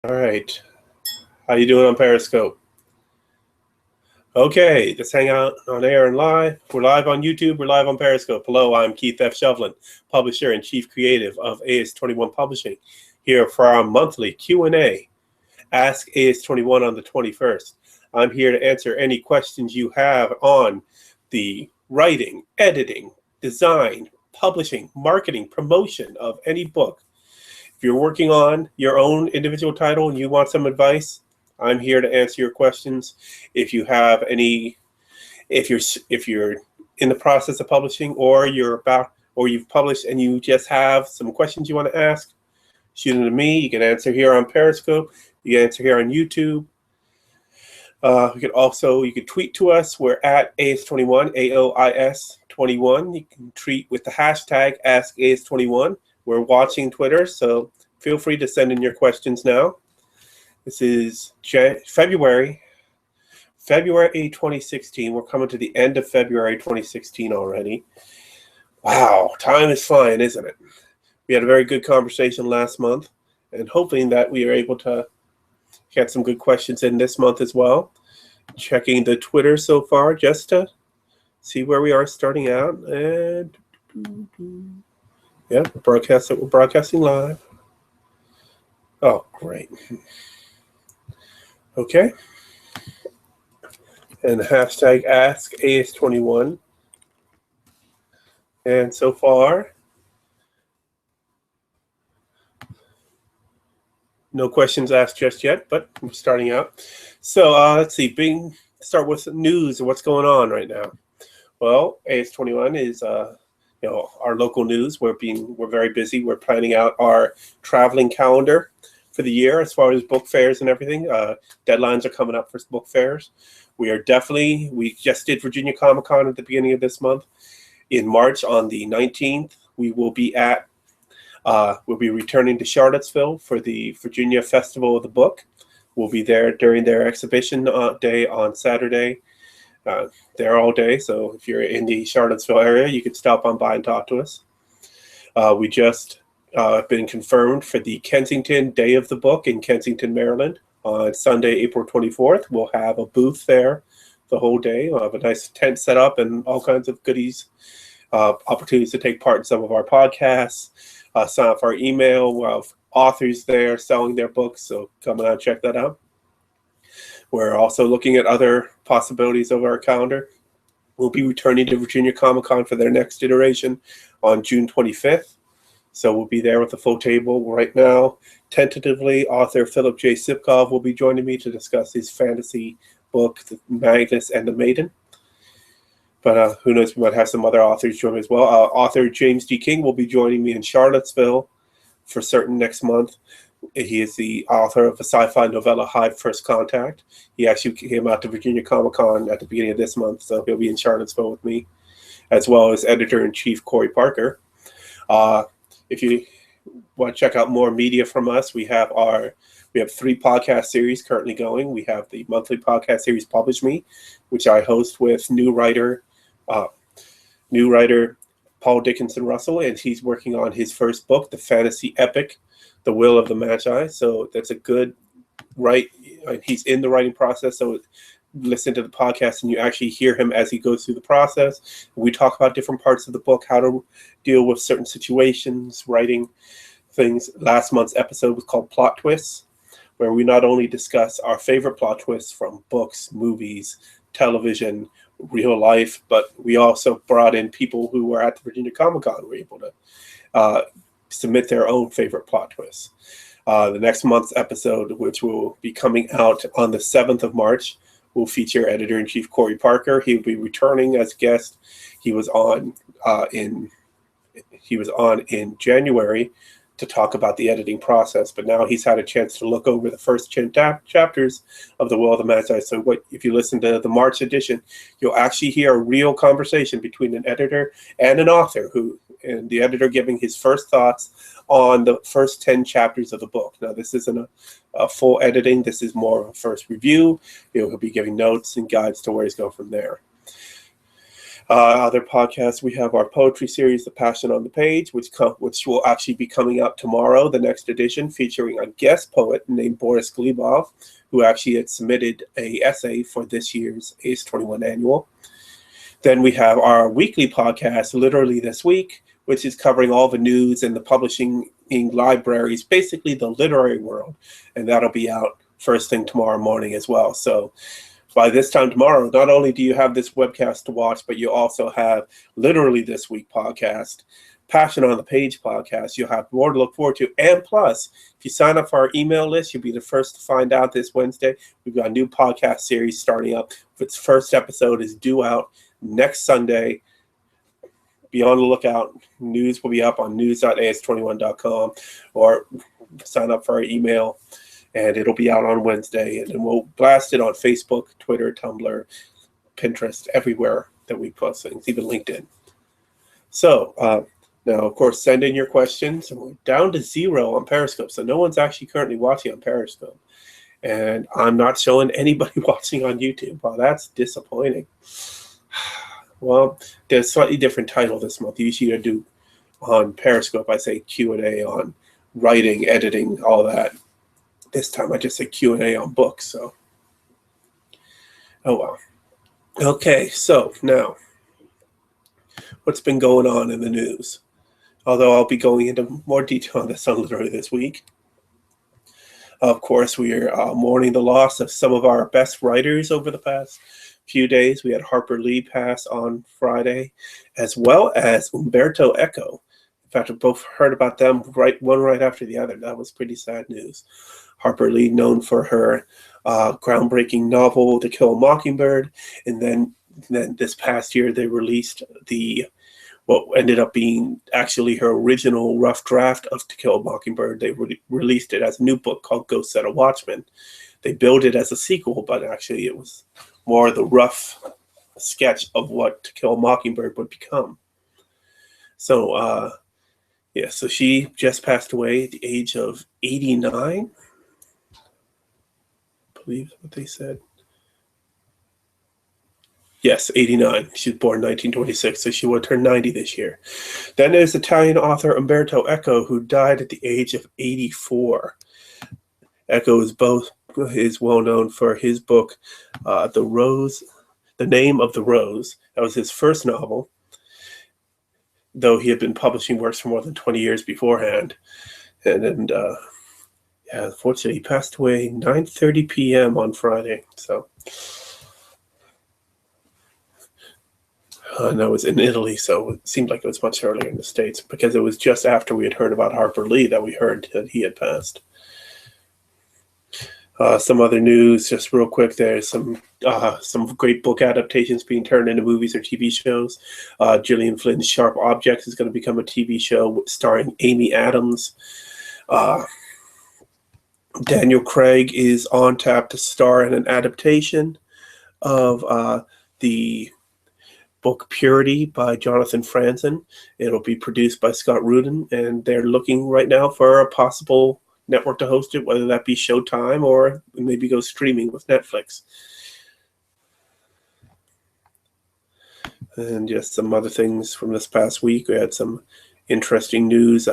All right. How you doing on Periscope? Okay, let's hang out on air and live. We're live on YouTube. We're live on Periscope. Hello, I'm Keith F. Shovlin, publisher and chief creative of aois21 Publishing, here for our monthly Q&A. Ask aois21 on the 21st. I'm here to answer any questions you have on the writing, editing, design, publishing, marketing, promotion of any book. If you're working on your own individual title and you want some advice, I'm here to answer your questions. If you have any, if you're in the process of publishing, or you've published and you just have some questions you want to ask, shoot them to me. You can answer here on Periscope. You can answer here on YouTube. You could tweet to us. We're at aois21, aois21. You can tweet with the hashtag AskAois21. We're watching Twitter, so feel free to send in your questions now. This is February 2016. We're coming to the end of February 2016 already. Wow, time is flying, isn't it? We had a very good conversation last month, and hoping that we are able to get some good questions in this month as well. Checking the Twitter so far just to see where we are starting out. And yeah, we're broadcasting live. Oh, great. Okay. And hashtag AskAois21. And so far, no questions asked just yet, but we're starting out. So let's see, start with news and what's going on right now. Well, aois21 is our local news. We're very busy. We're planning out our traveling calendar for the year as far as book fairs and everything. Deadlines are coming up for book fairs. We just did Virginia Comic-Con at the beginning of this month. In March on the 19th, we will be we'll be returning to Charlottesville for the Virginia Festival of the Book. We'll be there during their exhibition day on Saturday. There all day, so if you're in the Charlottesville area, you could stop on by and talk to us. We just been confirmed for the Kensington Day of the Book in Kensington, Maryland on Sunday, April 24th. We'll have a booth there the whole day. We'll have a nice tent set up and all kinds of goodies, opportunities to take part in some of our podcasts, sign up for our email. We'll have authors there selling their books, so come out and check that out. We're also looking at other possibilities of our calendar. We'll be returning to Virginia Comic-Con for their next iteration on June 25th. So we'll be there with the full table. Right now, tentatively, author Philip J. Sipkov will be joining me to discuss his fantasy book, The Magnus and the Maiden. But who knows, we might have some other authors join me as well. Author James D. King will be joining me in Charlottesville for certain next month. He is the author of the sci-fi novella Hive First Contact. He actually came out to Virginia Comic-Con at the beginning of this month, so he'll be in Charlottesville with me, as well as editor-in-chief Corey Parker. If you want to check out more media from us, we have 3 podcast series currently going. We have the monthly podcast series Publish Me, which I host with new writer Paul Dickinson Russell, and he's working on his first book, the fantasy epic, The Will of the Magi. So that's a good he's in the writing process, so listen to the podcast and you actually hear him as he goes through the process. We talk about different parts of the book, how to deal with certain situations, writing things. Last month's episode was called Plot Twists, where we not only discuss our favorite plot twists from books, movies, television, real life, but we also brought in people who were at the Virginia Comic-Con who were able to submit their own favorite plot twists. The next month's episode, which will be coming out on the 7th of March, will feature editor-in-chief Corey Parker. He will be returning as guest. He was on in January to talk about the editing process, but now he's had a chance to look over the first 10 chapters of The Will of the Magi. So if you listen to the March edition, you'll actually hear a real conversation between an editor and an author, and the editor giving his first thoughts on the first 10 chapters of the book. Now, this isn't a full editing. This is more of a first review. He'll be giving notes and guides to where he's going from there. Other podcasts, we have our poetry series, The Passion on the Page, which will actually be coming out tomorrow, the next edition, featuring a guest poet named Boris Glebov, who actually had submitted an essay for this year's aois21 annual. Then we have our weekly podcast, Literally This Week, which is covering all the news in the publishing libraries, basically the literary world, and that'll be out first thing tomorrow morning as well. So by this time tomorrow, not only do you have this webcast to watch, but you also have Literally This Week podcast, Passion on the Page podcast. You'll have more to look forward to. And plus, if you sign up for our email list, you'll be the first to find out this Wednesday. We've got a new podcast series starting up. Its first episode is due out next Sunday. Be on the lookout. News will be up on news.aois21.com, or sign up for our email, and it'll be out on Wednesday. And then we'll blast it on Facebook, Twitter, Tumblr, Pinterest, everywhere that we post things, even LinkedIn. So now, of course, send in your questions. And we're down to 0 on Periscope, so no one's actually currently watching on Periscope. And I'm not showing anybody watching on YouTube. Well, that's disappointing. Well, there's a slightly different title this month. Usually I do on Periscope, I say Q&A on writing, editing, all that. This time I just say Q&A on books. So, oh well. Okay, so now, what's been going on in the news? Although I'll be going into more detail on this on Literally This Week. Of course, we are mourning the loss of some of our best writers over the past few days. We had Harper Lee pass on Friday, as well as Umberto Eco. In fact, we both heard about them one right after the other. That was pretty sad news. Harper Lee, known for her groundbreaking novel, To Kill a Mockingbird, and then this past year they released what ended up being actually her original rough draft of To Kill a Mockingbird. They released it as a new book called Ghost Set of Watchmen. They billed it as a sequel, but actually it was more the rough sketch of what To Kill a Mockingbird would become. So, yeah, so she just passed away at the age of 89. I believe what they said. Yes, 89. She was born in 1926, so she will turn 90 this year. Then there's Italian author Umberto Eco, who died at the age of 84. Eco is well known for his book, The Name of the Rose. That was his first novel, though he had been publishing works for more than 20 years beforehand. And yeah, unfortunately, he passed away 9:30 p.m. on Friday. So, and that was in Italy, so it seemed like it was much earlier in the States, because it was just after we had heard about Harper Lee that we heard that he had passed. Some other news, just real quick. There's some great book adaptations being turned into movies or TV shows. Gillian Flynn's Sharp Objects is going to become a TV show starring Amy Adams. Daniel Craig is on tap to star in an adaptation of the book Purity by Jonathan Franzen. It'll be produced by Scott Rudin, and they're looking right now for a possible network to host it, whether that be Showtime or maybe go streaming with Netflix. And just some other things from this past week. We had some interesting news.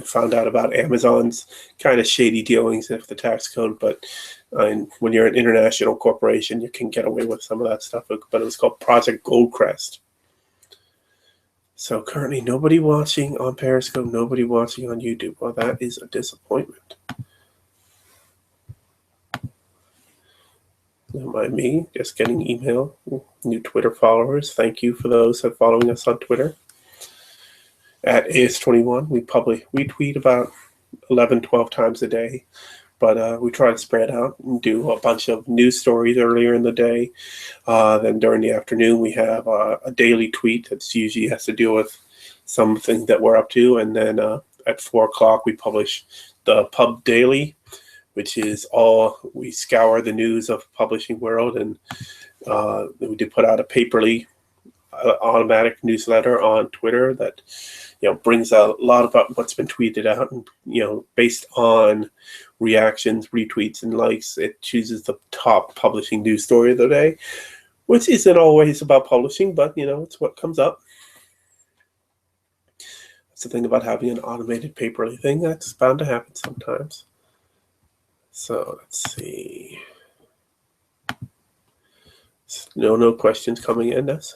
Found out about Amazon's kind of shady dealings with the tax code, but when you're an international corporation, you can get away with some of that stuff. But it was called Project Goldcrest. So currently nobody watching on Periscope, nobody watching on YouTube. Well, that is a disappointment. Don't mind me, just getting email. New Twitter followers. Thank you for those that are following us on Twitter. At aois21, we tweet about 11, 12 times a day. But we try to spread out and do a bunch of news stories earlier in the day. Then during the afternoon, we have a daily tweet that usually has to deal with something that we're up to. And then at 4 o'clock, we publish the Pub Daily, which is we scour the news of the publishing world. And we did put out a paperly automatic newsletter on Twitter that brings a lot about what's been tweeted out, and based on reactions, retweets, and likes, it chooses the top publishing news story of the day. which isn't always about publishing, but it's what comes up. That's the thing about having an automated paperly thing. That's bound to happen sometimes. So let's see. No questions coming in. That's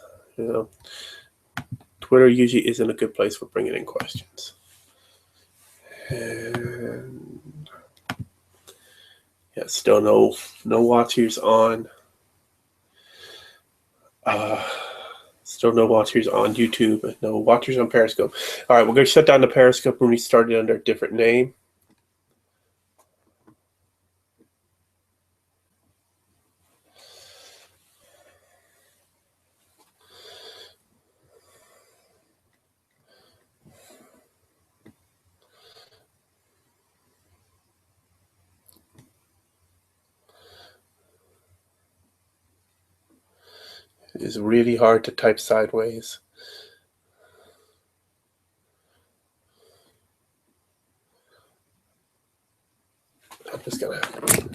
Twitter usually isn't a good place for bringing in questions. And yeah, still no watchers on. Still no watchers on YouTube. No watchers on Periscope. All right, we're going to shut down the Periscope and restart it under a different name. It is really hard to type sideways. I'm just going to...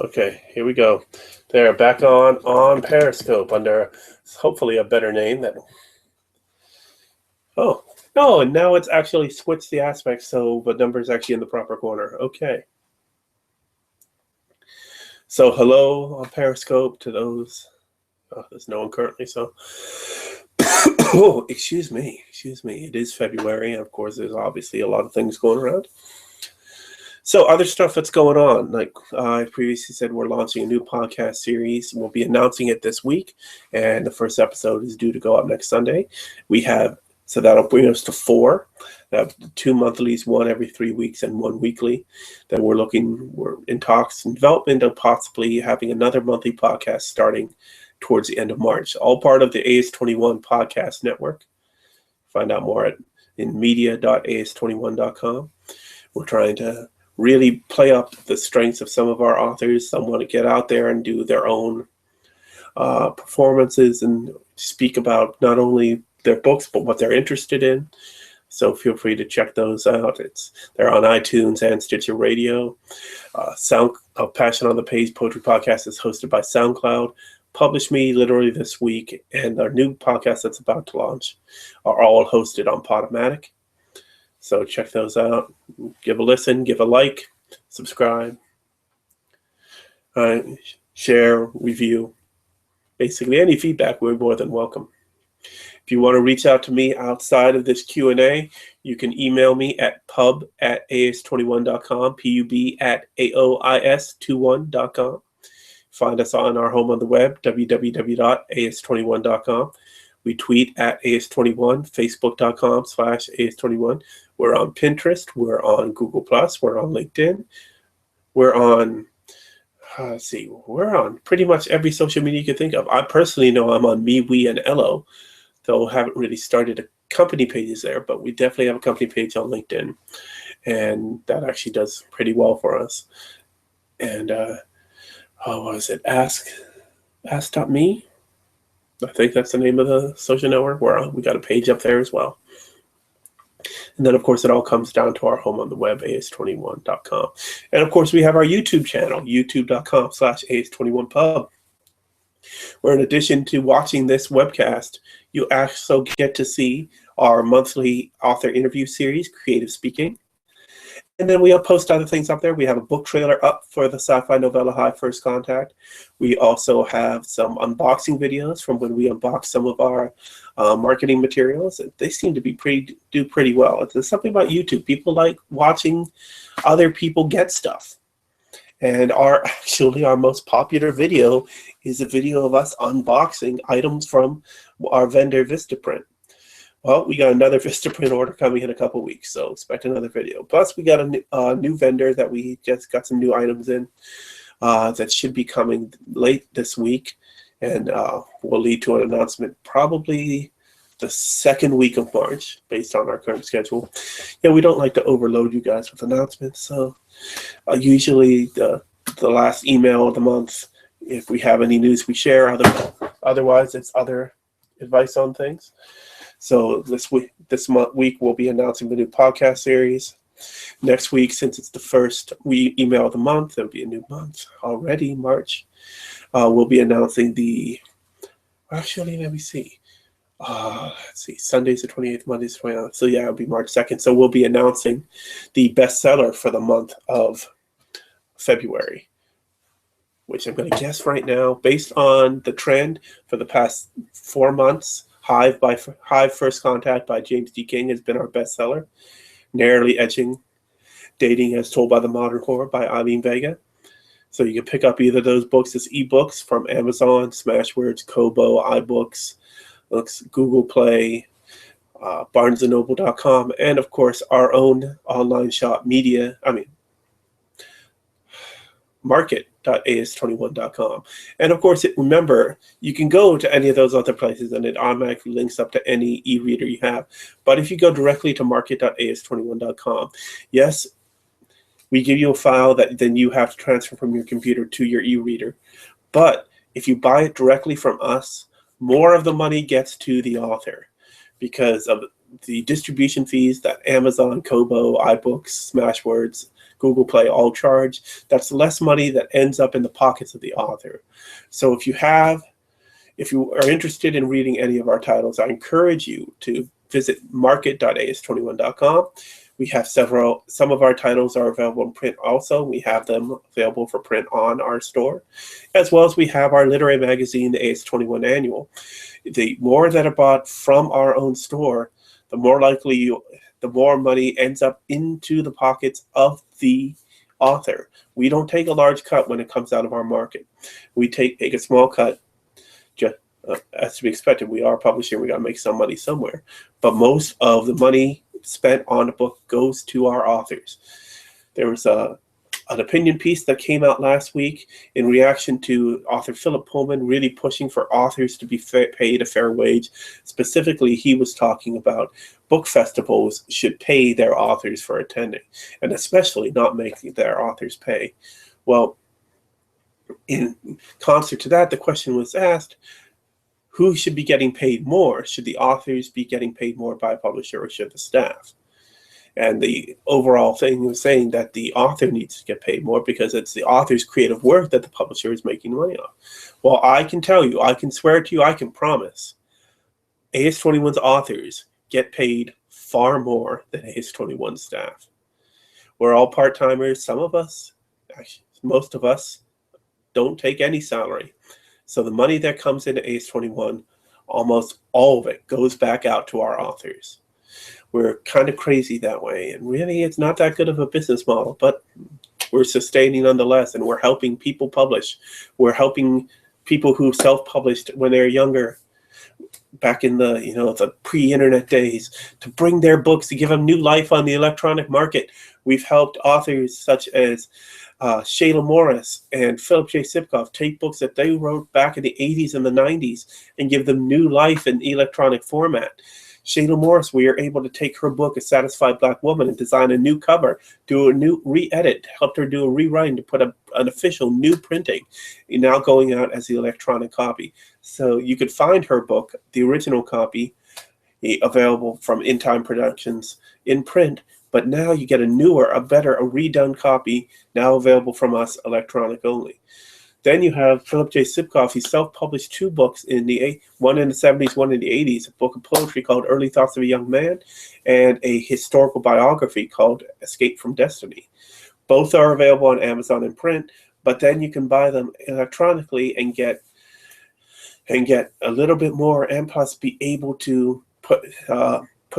Okay, here we go. They're back on Periscope under hopefully a better name. Oh, no, and now it's actually switched the aspect, so the number is actually in the proper corner. Okay. So hello on Periscope to those. Oh, there's no one currently, so. Oh, excuse me. It is February, and of course, there's obviously a lot of things going around. So other stuff that's going on, like I previously said, we're launching a new podcast series. We'll be announcing it this week, and the first episode is due to go up next Sunday. So that'll bring us to 4. 2 monthlies, 1 every 3 weeks, and 1 weekly. Then we're in talks and development of possibly having another monthly podcast starting towards the end of March. All part of the aois21 podcast network. Find out more in media.aois21.com. We're trying to really play up the strengths of some of our authors. Some want to get out there and do their own performances and speak about not only their books, but what they're interested in. So feel free to check those out. They're on iTunes and Stitcher Radio. Passion on the Page Poetry Podcast is hosted by SoundCloud. Publish Me literally this week, and our new podcast that's about to launch are all hosted on Podomatic. So check those out. Give a listen, give a like, subscribe, share, review. Basically, any feedback, we're more than welcome. If you want to reach out to me outside of this Q&A, you can email me at pub@aois21.com, pub@aois21.com. Find us on our home on the web, www.aois21.com. We tweet at aois21, facebook.com/aois21. We're on Pinterest. We're on Google+. We're on LinkedIn. We're on, we're on pretty much every social media you can think of. I personally know I'm on MeWe and Ello, though haven't really started a company pages there, but we definitely have a company page on LinkedIn, and that actually does pretty well for us. And what is it? Ask.me? I think that's the name of the social network. We got a page up there as well. And then, of course, it all comes down to our home on the web, aois21.com. And, of course, we have our YouTube channel, youtube.com/aois21pub, where in addition to watching this webcast, you also get to see our monthly author interview series, Creative Speaking. And then we post other things up there. We have a book trailer up for the sci-fi novella High First Contact. We also have some unboxing videos from when we unbox some of our marketing materials. They seem to do pretty well. There's something about YouTube. People like watching other people get stuff. And our most popular video is a video of us unboxing items from our vendor Vistaprint. Well, we got another Vistaprint order coming in a couple weeks, so expect another video. Plus, we got a new vendor that we just got some new items in that should be coming late this week, and will lead to an announcement probably the second week of March, based on our current schedule. Yeah, we don't like to overload you guys with announcements, so usually the last email of the month, if we have any news, we share. Otherwise, it's other advice on things. So this week, we'll be announcing the new podcast series. Next week, since it's the first email of the month, it'll be a new month already, March. We'll be announcing actually, let me see. Let's see, Sunday's the 28th, Monday's the 29th. So yeah, it'll be March 2nd. So we'll be announcing the bestseller for the month of February, which I'm going to guess right now, based on the trend for the past 4 months. Hive First Contact by James D. King has been our bestseller, narrowly edging Dating as Told by the Modern Whore by Eileen Vega. So you can pick up either of those books as ebooks from Amazon, Smashwords, Kobo, iBooks, Google Play, BarnesandNoble.com, and of course our own online shop, market.aois21.com. And of course, remember, you can go to any of those other places and it automatically links up to any e-reader you have. But if you go directly to market.aois21.com, yes, we give you a file that then you have to transfer from your computer to your e-reader. But if you buy it directly from us, more of the money gets to the author because of the distribution fees that Amazon, Kobo, iBooks, Smashwords, Google Play all charge. That's less money that ends up in the pockets of the author. So if you are interested in reading any of our titles, I encourage you to visit market.aois21.com. We have some of our titles are available in print also. We have them available for print on our store, as well as we have our literary magazine, the AOIS21 Annual. The more that are bought from our own store, the more likely the more money ends up into the pockets of the author. We don't take a large cut when it comes out of our market. We take a small cut, just as to be expected. We are publishing, we got to make some money somewhere. But most of the money spent on a book goes to our authors. There was an opinion piece that came out last week in reaction to author Philip Pullman really pushing for authors to be paid a fair wage. Specifically, he was talking about book festivals should pay their authors for attending, and especially not making their authors pay. Well, in concert to that, the question was asked, who should be getting paid more? Should the authors be getting paid more by a publisher, or should the staff? And the overall thing was saying that the author needs to get paid more because it's the author's creative work that the publisher is making money off. Well, I can tell you, I can swear to you, I can promise, AOIS21's authors get paid far more than AOIS21 staff. We're all part-timers. Some of us, actually most of us, don't take any salary. So the money that comes into AOIS21, almost all of it goes back out to our authors. We're kind of crazy that way, and really it's not that good of a business model, but we're sustaining nonetheless, and we're helping people publish. We're helping people who self-published when they're younger, back in the the pre-internet days, to bring their books, to give them new life on the electronic market. We've helped authors such as Shayla Morris and Philip J. Sipkoff take books that they wrote back in the 80s and the 90s and give them new life in electronic format. Shayla Morris, we are able to take her book, A Satisfied Black Woman, and design a new cover, do a new re-edit, helped her do a rewriting to put an official new printing, now going out as the electronic copy. So you could find her book, the original copy, available from In Time Productions in print, but now you get a newer, a redone copy, now available from us, electronic only. Then you have Philip J. Sipkoff. He self-published 2 books, one in the 70s, one in the 80s, a book of poetry called Early Thoughts of a Young Man, and a historical biography called Escape from Destiny. Both are available on Amazon in print, but then you can buy them electronically and get a little bit more, and plus be able to put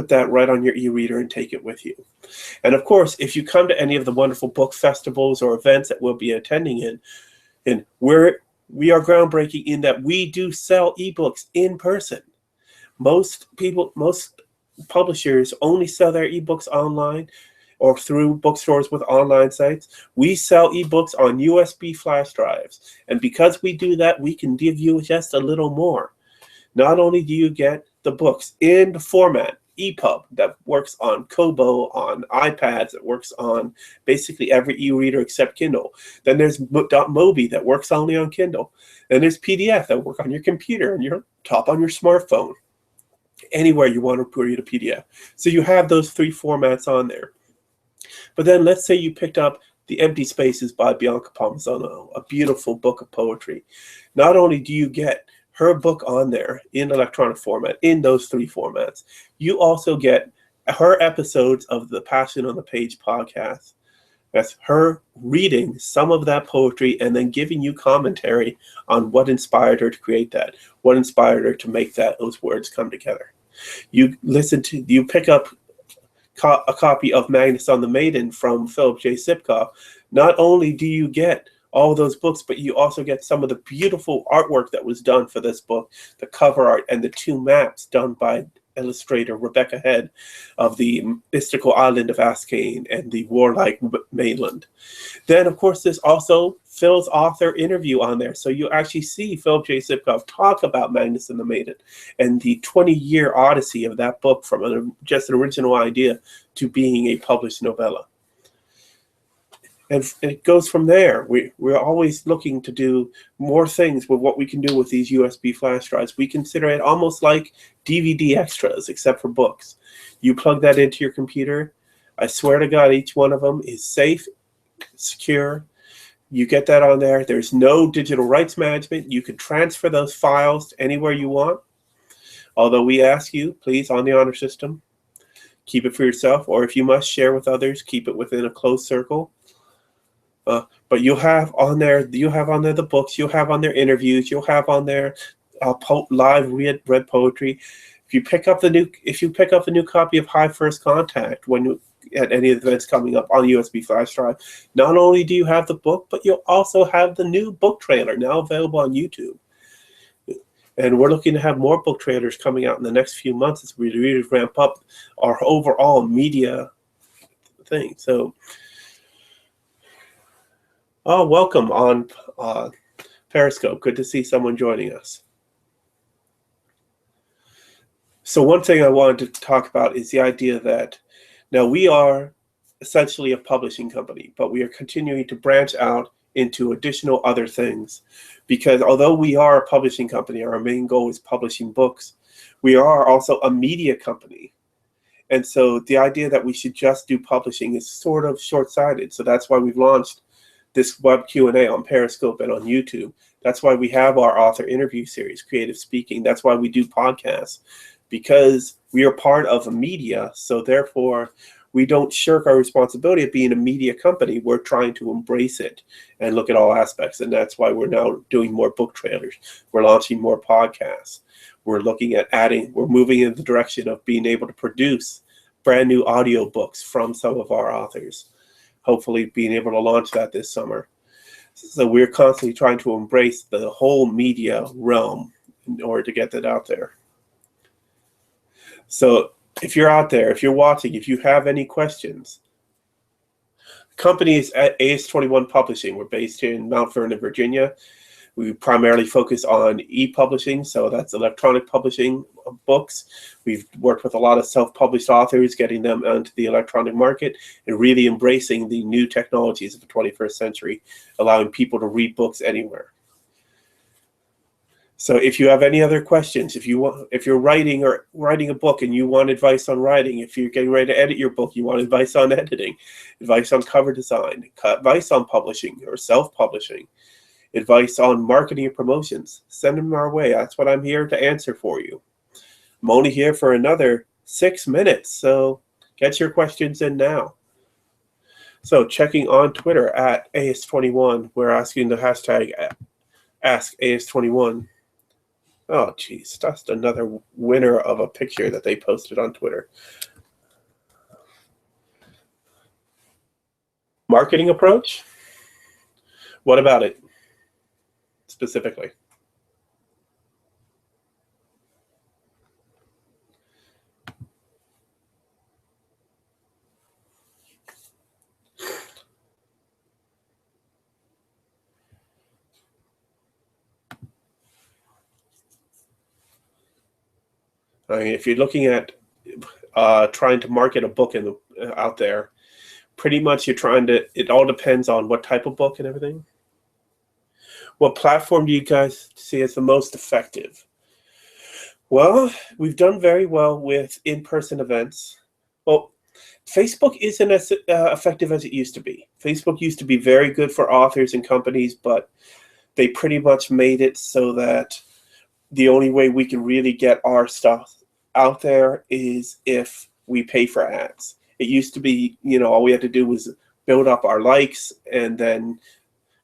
that right on your e-reader and take it with you. And of course, if you come to any of the wonderful book festivals or events that we'll be attending in, and we are groundbreaking in that we do sell ebooks in person. Most publishers only sell their ebooks online or through bookstores with online sites. We sell ebooks on USB flash drives. And because we do that, we can give you just a little more. Not only do you get the books in the format EPUB that works on Kobo, on iPads, that works on basically every e-reader except Kindle. Then there's .mobi that works only on Kindle. Then there's PDF that work on your computer and your top on your smartphone, anywhere you want to read a PDF. So you have those 3 formats on there. But then let's say you picked up The Empty Spaces by Bianca Palmisano, a beautiful book of poetry. Not only do you get her book on there in electronic format, in those 3 formats, you also get her episodes of the Passion on the Page podcast. That's her reading some of that poetry and then giving you commentary on what inspired her to create that, what inspired her to make those words come together. You pick up a copy of Magnus on the Maiden from Philip J. Sipkoff. Not only do you get all those books, but you also get some of the beautiful artwork that was done for this book, the cover art and the 2 maps done by illustrator Rebecca Head of the mystical island of Ascane and the warlike mainland. Then, of course, there's also Phil's author interview on there. So you actually see Philip J. Sipkoff talk about Magnus and the Maiden and the 20-year odyssey of that book from just an original idea to being a published novella. And it goes from there. We're always looking to do more things with what we can do with these USB flash drives. We consider it almost like DVD extras, except for books. You plug that into your computer. I swear to God, each one of them is safe, secure. You get that on there. There's no digital rights management. You can transfer those files to anywhere you want. Although we ask you, please, on the honor system, keep it for yourself, or if you must share with others, keep it within a closed circle. But you'll have on there the books, you'll have on there interviews, you'll have on there live read poetry. If you pick up a new copy of High First Contact at any of the events coming up on USB flash drive, not only do you have the book, but you'll also have the new book trailer now available on YouTube. And we're looking to have more book trailers coming out in the next few months as we really ramp up our overall media thing. So, welcome on Periscope. Good to see someone joining us. So one thing I wanted to talk about is the idea that now we are essentially a publishing company, but we are continuing to branch out into additional other things. Because although we are a publishing company, our main goal is publishing books, we are also a media company. And so the idea that we should just do publishing is sort of short-sighted. So that's why we've launched this web Q&A on Periscope and on YouTube. That's why we have our author interview series, Creative Speaking. That's why we do podcasts, because we are part of a media. So therefore, we don't shirk our responsibility of being a media company. We're trying to embrace it and look at all aspects. And that's why we're now doing more book trailers. We're launching more podcasts. We're looking at we're moving in the direction of being able to produce brand new audiobooks from some of our authors. Hopefully being able to launch that this summer. So we're constantly trying to embrace the whole media realm in order to get that out there. So if you're out there, if you're watching, if you have any questions, the company is at aois21 Publishing. We're based here in Mount Vernon, Virginia. We primarily focus on e-publishing, so that's electronic publishing of books. We've worked with a lot of self-published authors, getting them onto the electronic market and really embracing the new technologies of the 21st century, allowing people to read books anywhere. So if you have any other questions, if you're writing a book and you want advice on writing, if you're getting ready to edit your book, you want advice on editing, advice on cover design, advice on publishing or self-publishing, advice on marketing and promotions, send them our way. That's what I'm here to answer for you. I'm only here for another 6 minutes, so get your questions in now. So checking on Twitter at aois21, we're asking the hashtag #AS21. Oh, geez, that's another winner of a picture that they posted on Twitter. Marketing approach? What about it specifically? I mean, if you're looking at trying to market a book out there, pretty much you're trying to, it all depends on what type of book and everything. What platform do you guys see as the most effective? Well, we've done very well with in-person events. Well, Facebook isn't as effective as it used to be. Facebook used to be very good for authors and companies, but they pretty much made it so that the only way we can really get our stuff out there is if we pay for ads. It used to be, all we had to do was build up our likes, and then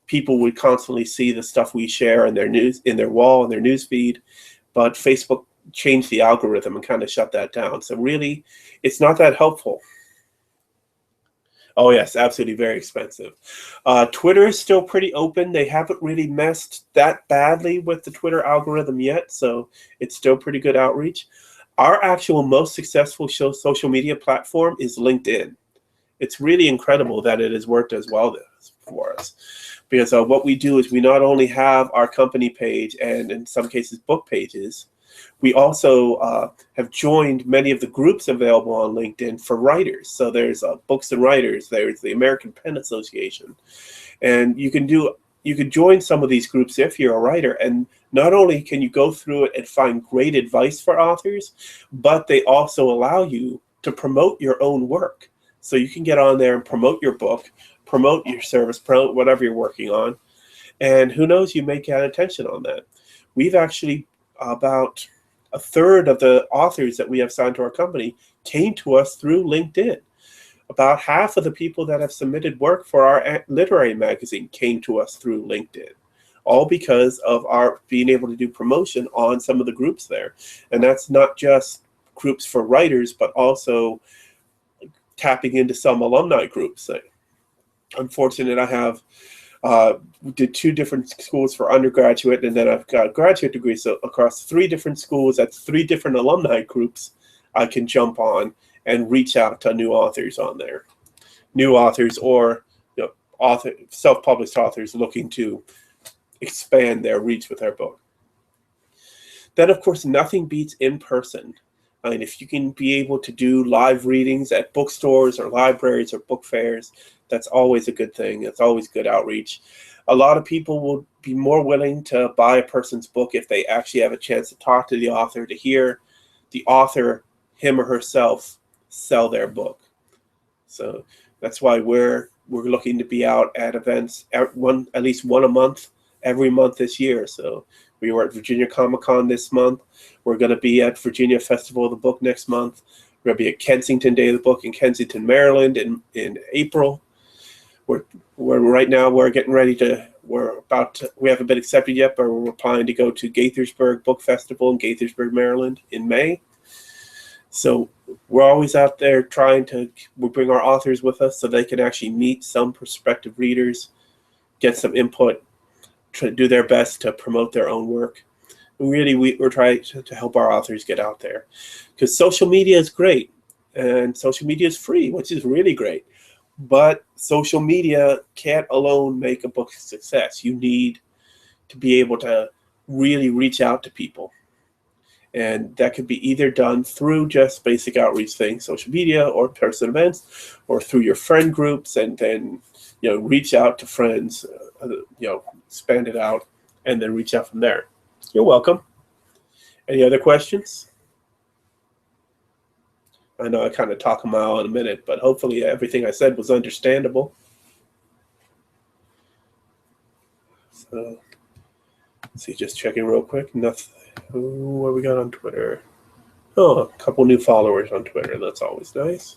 people would constantly see the stuff we share in their news, in their wall, in their news feed. But Facebook changed the algorithm and kind of shut that down. So really, it's not that helpful. Oh yes, absolutely very expensive. Twitter is still pretty open. They haven't really messed that badly with the Twitter algorithm yet, so it's still pretty good outreach. Our actual most successful social media platform is LinkedIn. It's really incredible that it has worked as well for us. Because what we do is we not only have our company page and in some cases book pages, we also have joined many of the groups available on LinkedIn for writers. So there's Books and Writers, there's the American Pen Association. And you can join some of these groups if you're a writer, and not only can you go through it and find great advice for authors, but they also allow you to promote your own work. So you can get on there and promote your book, promote your service, promote whatever you're working on. And who knows, you may get attention on that. We've actually, about a third of the authors that we have signed to our company came to us through LinkedIn. About half of the people that have submitted work for our literary magazine came to us through LinkedIn, all because of our being able to do promotion on some of the groups there. And that's not just groups for writers, but also tapping into some alumni groups. I'm fortunate I have did 2 different schools for undergraduate, and then I've got a graduate degree. So across 3 different schools, at 3 different alumni groups, I can jump on and reach out to new authors on there. New authors or self-published authors looking to expand their reach with their book. Then, of course, nothing beats in person. I mean, if you can be able to do live readings at bookstores or libraries or book fairs, that's always a good thing. It's always good outreach. A lot of people will be more willing to buy a person's book if they actually have a chance to talk to the author, to hear the author, him or herself, sell their book. So that's why we're looking to be out at events at least one a month, every month this year. So we were at Virginia Comic-Con this month. We're going to be at Virginia Festival of the Book next month. We're going to be at Kensington Day of the Book in Kensington, Maryland in April. We're right now we're getting ready to, we haven't been accepted yet, but we're applying to go to Gaithersburg Book Festival in Gaithersburg, Maryland in May. So we're always out there trying to, we bring our authors with us so they can actually meet some prospective readers, get some input, try to do their best to promote their own work. And really, we're trying to help our authors get out there, because social media is great and social media is free, which is really great. But social media can't alone make a book a success. You need to be able to really reach out to people. And that could be either done through just basic outreach things, social media or person events, or through your friend groups, and then reach out to friends, expand it out, and then reach out from there. You're welcome. Any other questions? I know I kind of talk a mile in a minute, but hopefully everything I said was understandable. So, let's see, just checking real quick. Nothing. What we got on Twitter? Oh, a couple new followers on Twitter. That's always nice.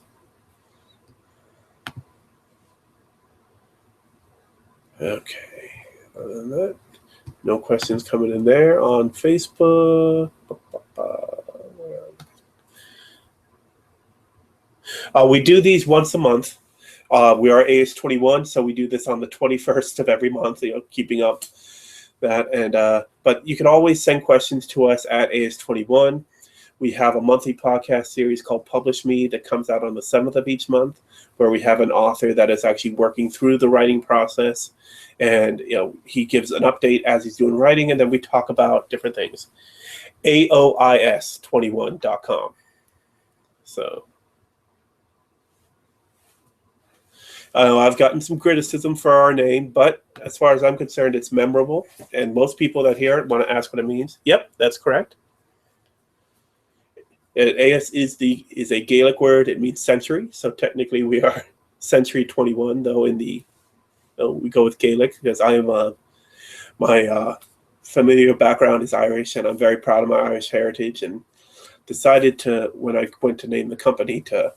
Okay. Other than that, no questions coming in there. On Facebook. We do these once a month. We are aois21, so we do this on the 21st of every month, keeping up that. And but you can always send questions to us at aois21. We have a monthly podcast series called Publish Me that comes out on the 7th of each month, where we have an author that is actually working through the writing process. And he gives an update as he's doing writing, and then we talk about different things. aois21.com. So I've gotten some criticism for our name, but as far as I'm concerned, it's memorable. And most people that hear it want to ask what it means. Yep, that's correct. AS is a Gaelic word. It means century. So technically we are century 21, though we go with Gaelic because I am my familiar background is Irish, and I'm very proud of my Irish heritage, and decided to, when I went to name the company, to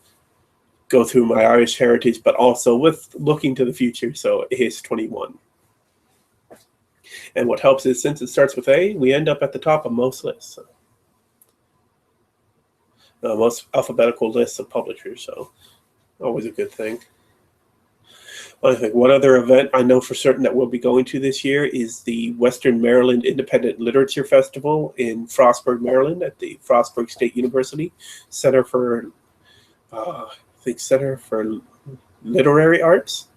go through my Irish heritage, but also with looking to the future. So aois21. And what helps is, since it starts with A, we end up at the top of most lists. So, most alphabetical lists of publishers. So always a good thing. I think one other event I know for certain that we'll be going to this year is the Western Maryland Independent Literature Festival in Frostburg, Maryland, at the Frostburg State University Center for, Center for Literary Arts.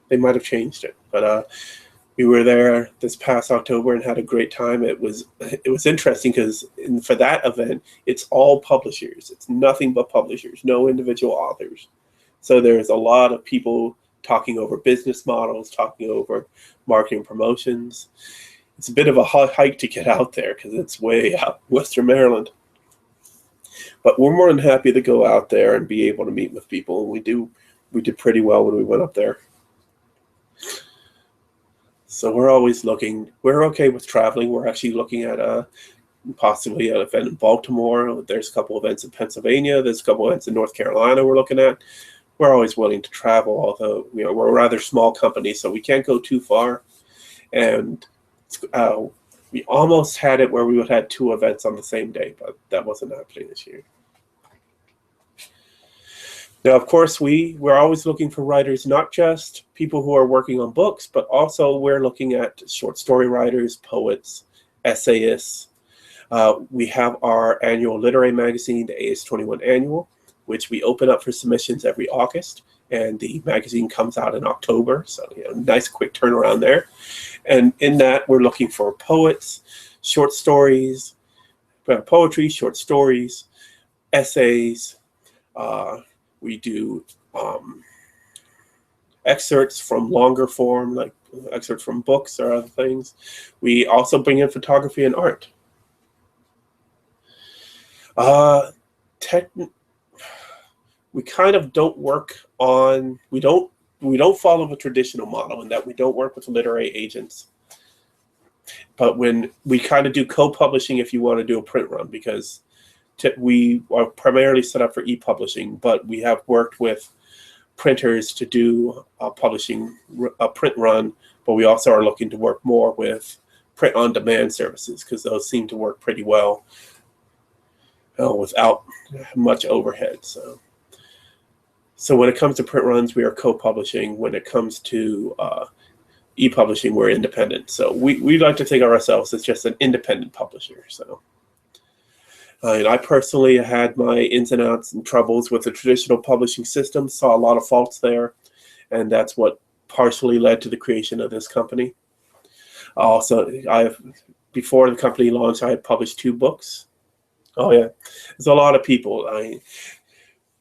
They might have changed it, but we were there this past October and had a great time. It was interesting because for that event, it's all publishers. It's nothing but publishers, no individual authors. So there's a lot of people talking over business models, talking over marketing promotions. It's a bit of a hike to get out there because it's way out Western Maryland. But we're more than happy to go out there and be able to meet with people. We did pretty well when we went up there. So we're always looking. We're okay with traveling. We're actually looking at possibly an event in Baltimore. There's a couple events in Pennsylvania. There's a couple events in North Carolina we're looking at. We're always willing to travel, although we're a rather small company, so we can't go too far. And we almost had it where we would have had 2 events on the same day, but that wasn't happening this year. Now, of course, we're always looking for writers, not just people who are working on books, but also we're looking at short story writers, poets, essayists. We have our annual literary magazine, the aois21 Annual, which we open up for submissions every August, and the magazine comes out in October. So, nice quick turnaround there. And in that, we're looking for poets, short stories, poetry, short stories, essays. We do excerpts from longer form, like excerpts from books or other things. We also bring in photography and art. We kind of don't work on, we don't follow the traditional model in that we don't work with literary agents. But when we kind of do co-publishing if you want to do a print run, because we are primarily set up for e-publishing, but we have worked with printers to do a print run, but we also are looking to work more with print on demand services because those seem to work pretty well without much overhead. So when it comes to print runs, we are co-publishing. When it comes to e-publishing, we're independent. So we like to think of ourselves as just an independent publisher. So, and I personally had my ins and outs and troubles with the traditional publishing system, saw a lot of faults there, and that's what partially led to the creation of this company. Also, before the company launched, I had published 2 books. Oh yeah, there's a lot of people.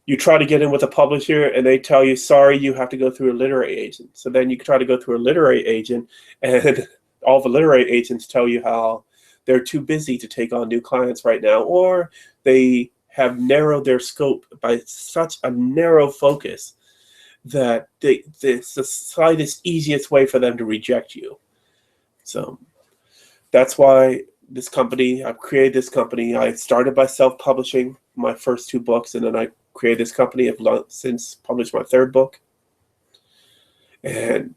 You try to get in with a publisher and they tell you, sorry, you have to go through a literary agent. So then you try to go through a literary agent and all the literary agents tell you how they're too busy to take on new clients right now, or they have narrowed their scope by such a narrow focus that it's the slightest, easiest way for them to reject you. So that's why I've created this company. I started by self-publishing my first 2 books, and then I created this company. I've since published my 3rd book, and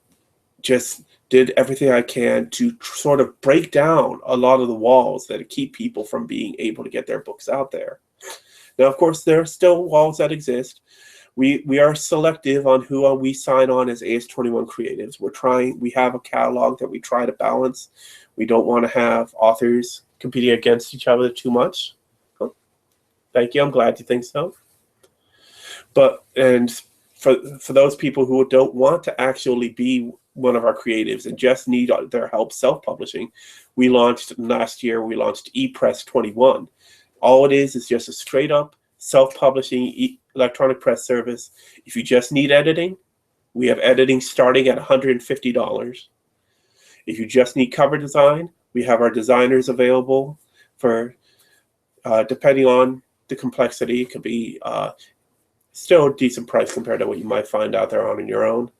just did everything I can to sort of break down a lot of the walls that keep people from being able to get their books out there. Now, of course, there are still walls that exist. We are selective on who we sign on as aois21 creatives. We have a catalog that we try to balance. We don't want to have authors competing against each other too much. Thank you. I'm glad you think so. But, and for those people who don't want to actually be one of our creatives and just need their help self-publishing, we launched last year, we launched aois21. All it is just a straight up self-publishing electronic press service. If you just need editing, we have editing starting at $150. If you just need cover design, we have our designers available for, depending on the complexity, it could be still a decent price compared to what you might find out there on your own.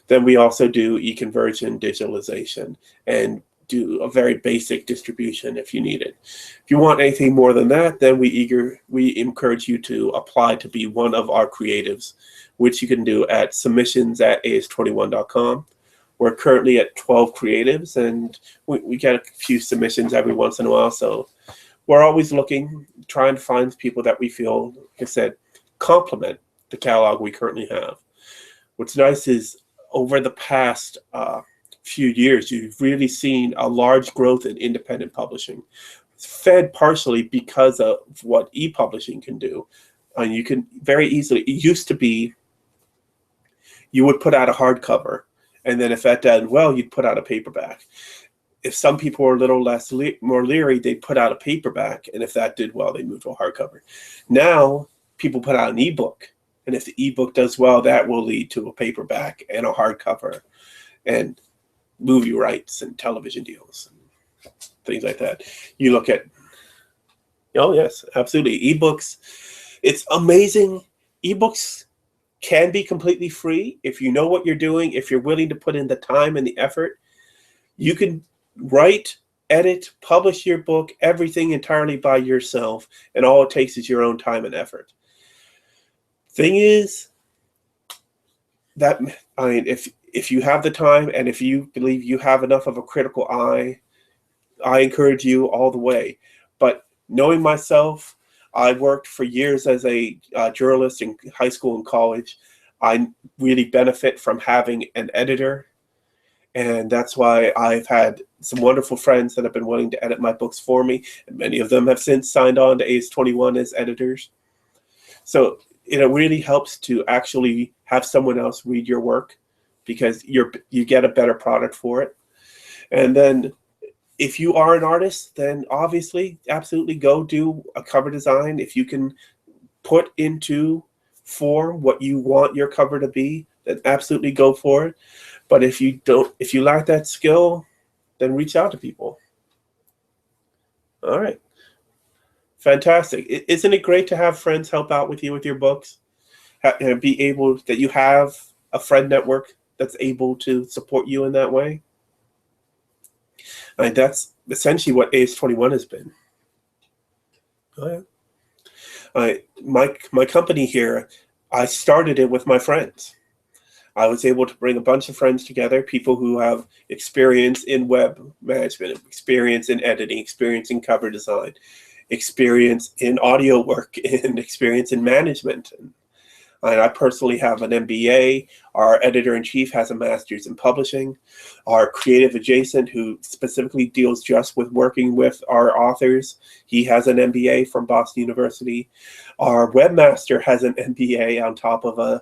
Then we also do e-conversion, digitalization, and do a very basic distribution if you need it. If you want anything more than that, then we encourage you to apply to be one of our creatives, which you can do at submissions@aois21.com. We're currently at 12 creatives, and we get a few submissions every once in a while. So we're always looking, trying to find people that we feel, like I said, complement the catalog we currently have. What's nice is over the past few years, you've really seen a large growth in independent publishing. It's fed partially because of what e-publishing can do. And you can very easily, it used to be, you would put out a hardcover, and then if that did well, you'd put out a paperback. If some people were a little more leery, they'd put out a paperback, and if that did well, they moved to a hardcover. Now, people put out an ebook, and if the ebook does well, that will lead to a paperback and a hardcover and movie rights and television deals and things like that. You look at, oh yes, absolutely, ebooks. It's amazing. Ebooks can be completely free if you know what you're doing, if you're willing to put in the time and the effort. You can write, edit, publish your book, everything entirely by yourself, and all it takes is your own time and effort. Thing is that, I mean, if you have the time and if you believe you have enough of a critical eye, I encourage you all the way. But knowing myself, I worked for years as a journalist in high school and college. I really benefit from having an editor, and that's why I've had some wonderful friends that have been willing to edit my books for me, and many of them have since signed on to aois21 as editors. So it really helps to actually have someone else read your work, because you get a better product for it. And then if you are an artist, then obviously, absolutely go do a cover design. If you can put into form what you want your cover to be, then absolutely go for it. But if you lack that skill, then reach out to people. All right. Fantastic. Isn't it great to have friends help out with you with your books? Be able that you have a friend network that's able to support you in that way. And that's essentially what aois21 has been. Oh, yeah. My company here, I started it with my friends. I was able to bring a bunch of friends together, people who have experience in web management, experience in editing, experience in cover design, experience in audio work, and experience in management. And I personally have an MBA. Our editor-in-chief has a master's in publishing. Our creative adjacent, who specifically deals just with working with our authors, he has an MBA from Boston University. Our webmaster has an MBA on top of a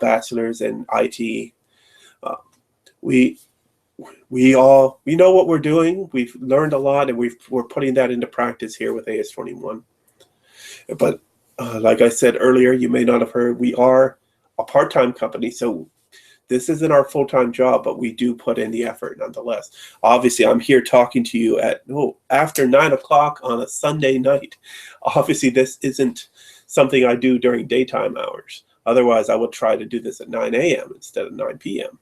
bachelor's in IT. We know what we're doing. We've learned a lot, and we're putting that into practice here with aois21. But like I said earlier, you may not have heard, we are a part-time company, so this isn't our full-time job, but we do put in the effort nonetheless. Obviously, I'm here talking to you at after 9 o'clock on a Sunday night. Obviously, this isn't something I do during daytime hours. Otherwise, I would try to do this at 9 a.m. instead of 9 p.m.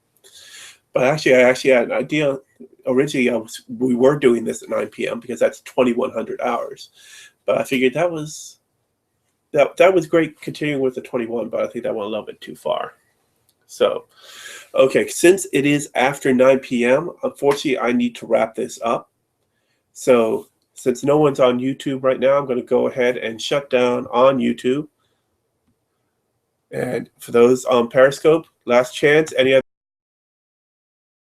But actually, I had an idea. Originally, we were doing this at 9 p.m. because that's 2,100 hours. But I figured that was great continuing with the 21, but I think that went a little bit too far. So, okay, since it is after 9 p.m., unfortunately, I need to wrap this up. So since no one's on YouTube right now, I'm going to go ahead and shut down on YouTube. And for those on Periscope, last chance, any other